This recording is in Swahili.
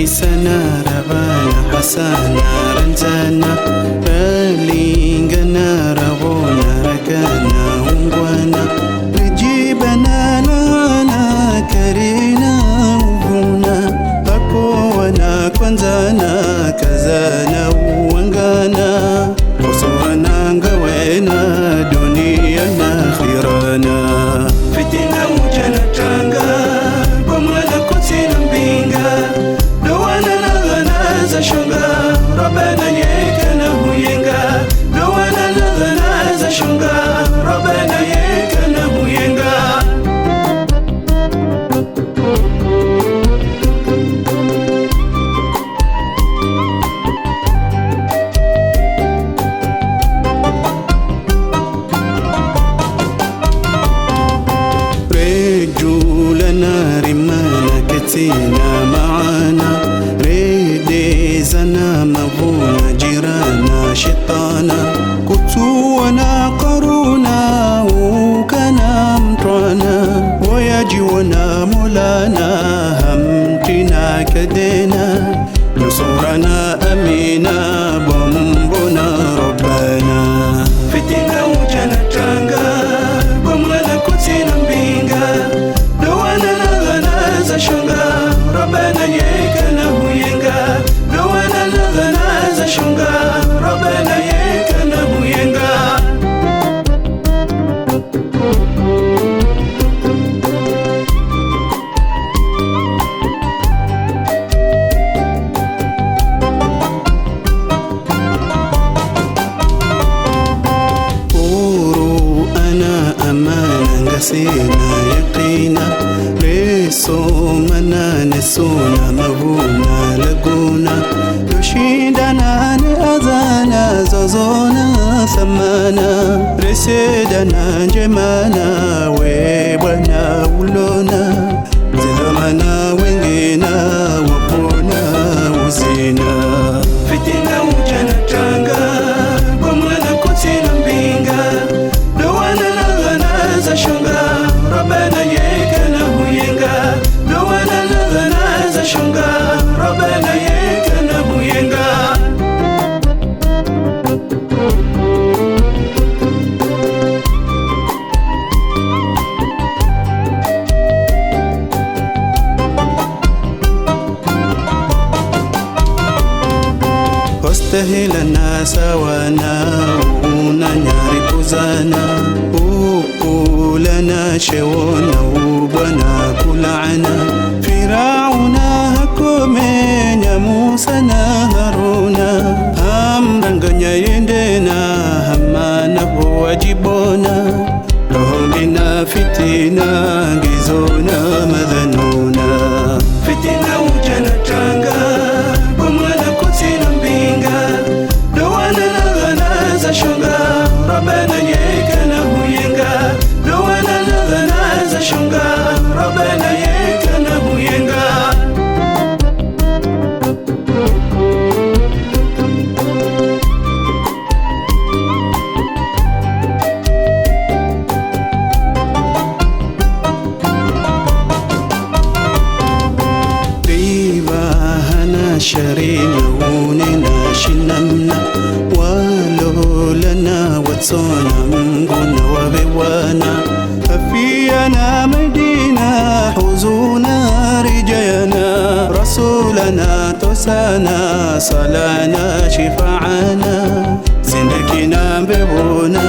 إيسانا ربانا حسانا رنزانا رالينغنا رغونا ركانا ونغوانا رجيبنا لنا كرينا وغونا أكوانا كونزانا كزانا وانغانا وصورنا نغوينا دنيانا خيرانا فتنا وجانا تانغا بمانا كوتينا mbinga dowana lagana za shunga robana yekana huyenga dowana lagana za shunga robana yekana huyenga رجولنا رمانا كتينا معانا ريدي زنا مبونا جيرانا شيطانا كتونا قرونا وكنا متوانا ويجيونا مولانا همتنا كدينا نصورنا أمينا بمبنا ربنا فتنا وجانا تانغا بمانا كتينا mbinga dowana lagana za shunga robana yekana huyenga dowana lagana za shunga robana yekana huyenga أمانا قسينا يقينا ريسو منا نسونا مبونا لقونا يشيدنا نأذانا زوزونا ثمانا رسيدنا جمانا ويبنا ولونا زلمنا وينجينا وقونا وزينا فتنا وجانا تانغا بمانا كوتينا mbinga dowana lagana za shunga robana yekana huyenga dowana lagana za shunga robana yekana huyenga واستهلنا سوانا ونanyari kuzana ukulana shewona ubana kulana Firauna hakomenya Musa na Haruna hamdanganya yendena hamana huwajibona rohomina fitina ngizona madhanuna fitina ujana tanga bumana kutina mbinga dowana lagana za shunga robana yekana huyenga dowana lagana za shunga robana yekana huyenga sharina unena shinamna walolana watsona mnguna wabewana afiyana medina huzuna rijayana rasulana tosana salana shifa'ana zindakina bebona